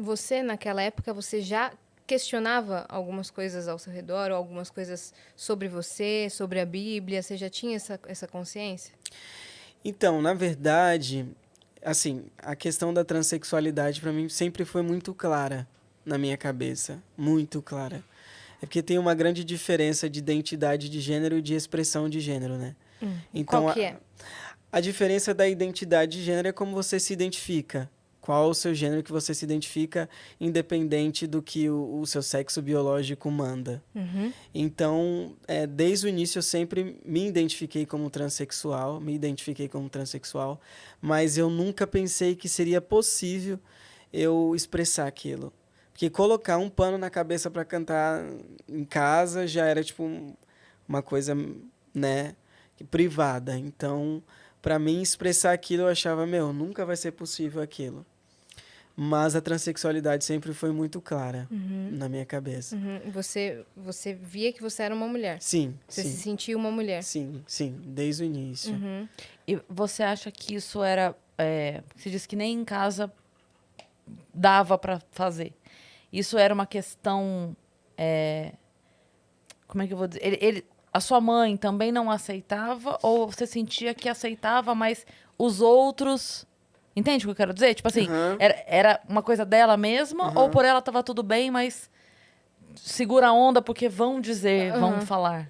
Você, naquela época, você já questionava algumas coisas ao seu redor, ou algumas coisas sobre você, sobre a Bíblia? Você já tinha essa consciência? Então, na verdade, assim, a questão da transexualidade para mim sempre foi muito clara na minha cabeça, muito clara. É porque tem uma grande diferença de identidade de gênero e de expressão de gênero, né? Qual Então, que é? a diferença da identidade de gênero é como você se identifica. Qual o seu gênero que você se identifica, independente do que o seu sexo biológico manda. Então, desde o início eu sempre me identifiquei como transexual, mas eu nunca pensei que seria possível eu expressar aquilo. Porque colocar um pano na cabeça para cantar em casa já era tipo uma coisa, né, privada. Então, para mim expressar aquilo eu achava, meu, nunca vai ser possível aquilo. Mas a transexualidade sempre foi muito clara na minha cabeça. Você via que você era uma mulher. Sim, Você se sim. sentia uma mulher. Sim, sim, desde o início. E você acha que isso era... você diz que nem em casa dava para fazer. Isso era uma questão... como é que eu vou dizer? A sua mãe também não aceitava? Ou você sentia que aceitava, mas os outros... Entende o que eu quero dizer? Tipo assim, Aham. era uma coisa dela mesma? Ou por ela tava tudo bem, mas segura a onda porque vão dizer, vão falar?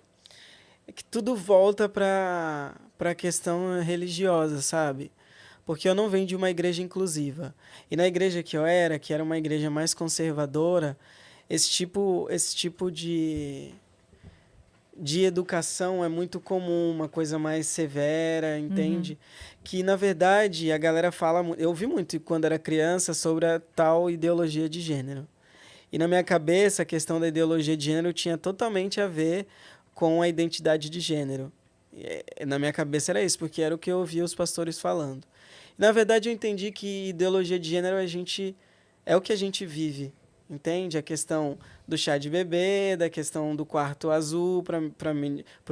É que tudo volta para a questão religiosa, sabe? Porque eu não venho de uma igreja inclusiva. E na igreja que era uma igreja mais conservadora, esse tipo de educação é muito comum, uma coisa mais severa, entende? Que, na verdade, a galera fala... Eu ouvi muito quando era criança sobre a tal ideologia de gênero. E na minha cabeça, a questão da ideologia de gênero tinha totalmente a ver com a identidade de gênero. Na minha cabeça era isso, porque era o que eu ouvia os pastores falando. Na verdade, eu entendi que ideologia de gênero é o que a gente vive, entende? A questão do chá de bebê, da questão do quarto azul para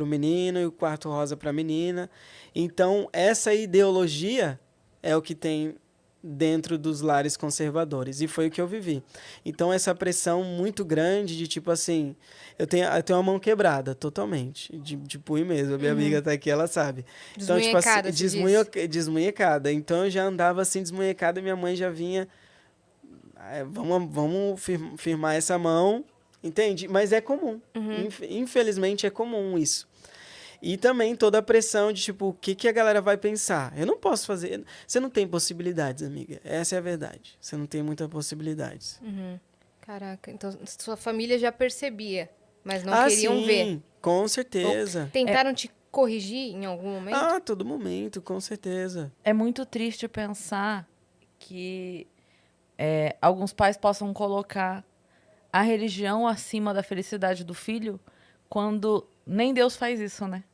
o menino e o quarto rosa para a menina. Então, essa ideologia é o que tem dentro dos lares conservadores. E foi o que eu vivi. Então, essa pressão muito grande de tipo assim... Eu tenho uma mão quebrada, totalmente. De punho mesmo. A minha amiga tá aqui, ela sabe. Então, tipo assim, Desmunhecada, se diz. desmunhecada. Então, eu já andava assim, desmunhecada, e minha mãe já vinha... Vamos firmar essa mão, entende? Mas é comum. Infelizmente, é comum isso. E também toda a pressão de, tipo, o que a galera vai pensar? Eu não posso fazer... Você não tem possibilidades, amiga. Essa é a verdade. Você não tem muitas possibilidades. Caraca, então sua família já percebia, mas não Ah, queriam ver. sim. Com Ou certeza. tentaram te corrigir em algum momento? Ah, a todo momento, com certeza. É muito triste pensar que alguns pais possam colocar a religião acima da felicidade do filho quando nem Deus faz isso, né?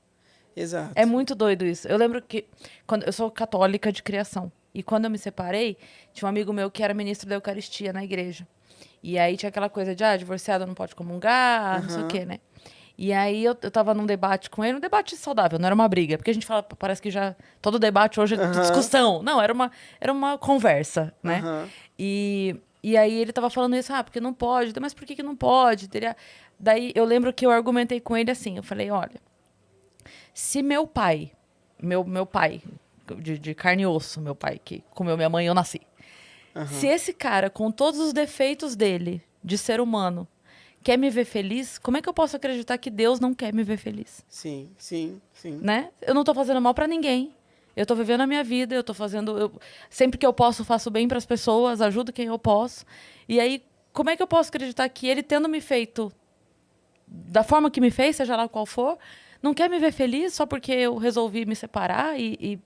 Exato. É muito doido isso. Eu lembro que quando eu sou católica de criação e quando eu me separei, tinha um amigo meu que era ministro da Eucaristia na igreja. E aí tinha aquela coisa de, divorciado não pode comungar, não sei o quê, né? E aí eu tava num debate com ele, um debate saudável, não era uma briga. Porque a gente fala, parece que já todo debate hoje é discussão. Não, era uma conversa, né? E aí ele tava falando isso, porque não pode. Mas por que não pode? Daí eu lembro que eu argumentei com ele assim, eu falei, olha, se meu pai, meu pai, de carne e osso, meu pai, que comeu minha mãe e eu nasci. Se esse cara, com todos os defeitos dele, de ser humano, quer me ver feliz, como é que eu posso acreditar que Deus não quer me ver feliz? Sim, sim, sim. Né? Eu não tô fazendo mal pra ninguém. Eu tô vivendo a minha vida, eu tô fazendo... sempre que eu posso, faço bem pras pessoas, ajudo quem eu posso. E aí, como é que eu posso acreditar que ele, tendo me feito da forma que me fez, seja lá qual for, não quer me ver feliz só porque eu resolvi me separar e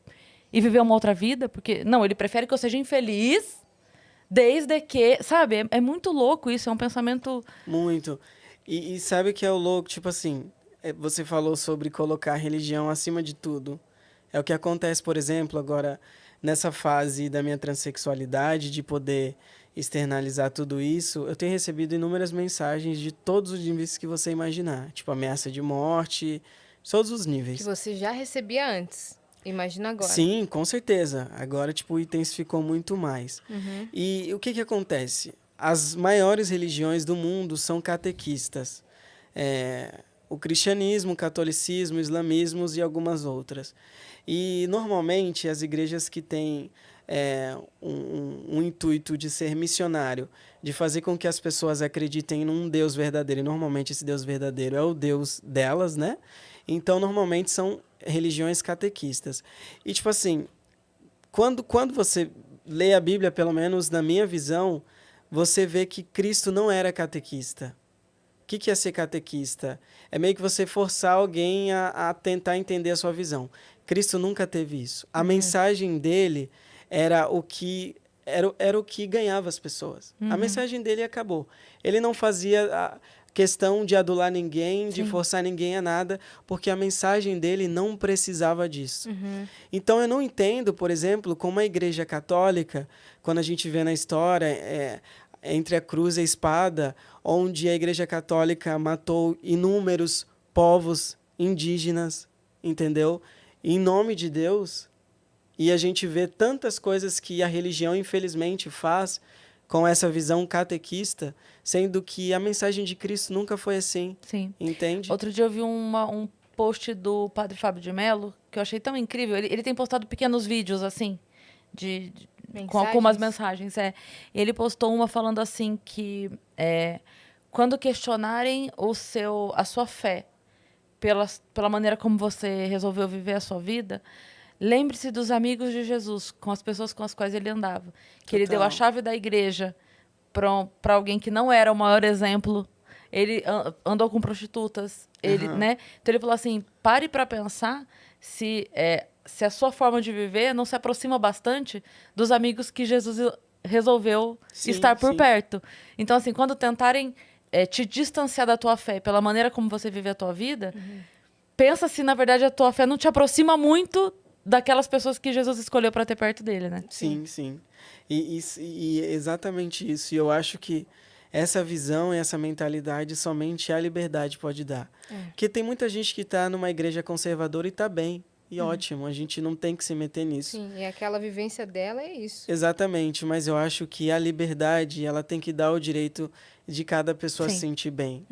viver uma outra vida? Porque, não, ele prefere que eu seja infeliz desde que... Sabe? É muito louco isso, é um pensamento... Muito. E sabe o que é o louco? Tipo assim, você falou sobre colocar a religião acima de tudo. É o que acontece, por exemplo, agora, nessa fase da minha transexualidade, de poder externalizar tudo isso, eu tenho recebido inúmeras mensagens de todos os níveis que você imaginar. Tipo, ameaça de morte, todos os níveis. Que você já recebia antes. Imagina agora. Sim, com certeza. Agora, tipo, intensificou muito mais. E o que acontece? as maiores religiões do mundo são catequistas. O cristianismo, o catolicismo, o islamismo e algumas outras. E, normalmente, as igrejas que têm um intuito de ser missionário, de fazer com que as pessoas acreditem num Deus verdadeiro, e normalmente esse Deus verdadeiro é o Deus delas, né? Então, normalmente, são religiões catequistas. E, tipo assim, quando você lê a Bíblia, pelo menos na minha visão, você vê que Cristo não era catequista. O que é ser catequista? É meio que você forçar alguém a tentar entender a sua visão. Cristo nunca teve isso. A mensagem dele era o que ganhava as pessoas. A mensagem dele acabou. Ele não fazia a questão de adular ninguém, de forçar ninguém a nada, porque a mensagem dele não precisava disso. Então, eu não entendo, por exemplo, como a Igreja Católica, quando a gente vê na história, entre a cruz e a espada, onde a Igreja Católica matou inúmeros povos indígenas, entendeu? Em nome de Deus. E a gente vê tantas coisas que a religião, infelizmente, faz com essa visão catequista, sendo que a mensagem de Cristo nunca foi assim. Sim. Entende? Outro dia eu vi um post do Padre Fábio de Mello, que eu achei tão incrível. Ele tem postado pequenos vídeos, assim, com algumas mensagens. Ele postou uma falando assim que quando questionarem a sua fé pela maneira como você resolveu viver a sua vida, lembre-se dos amigos de Jesus, com as pessoas com as quais ele andava. Que ele deu a chave da igreja para alguém que não era o maior exemplo. Ele andou com prostitutas. Né? Então ele falou assim, pare para pensar se a sua forma de viver não se aproxima bastante dos amigos que Jesus resolveu estar por perto. Então, assim, quando tentarem te distanciar da tua fé pela maneira como você vive a tua vida, pensa se, na verdade, a tua fé não te aproxima muito daquelas pessoas que Jesus escolheu para ter perto dele, né? Sim. E exatamente isso. E eu acho que essa visão e essa mentalidade somente a liberdade pode dar. Porque tem muita gente que está numa igreja conservadora e está bem. E ótimo, a gente não tem que se meter nisso. Sim, e aquela vivência dela é isso. Exatamente, mas eu acho que a liberdade, ela tem que dar o direito de cada pessoa se sentir bem.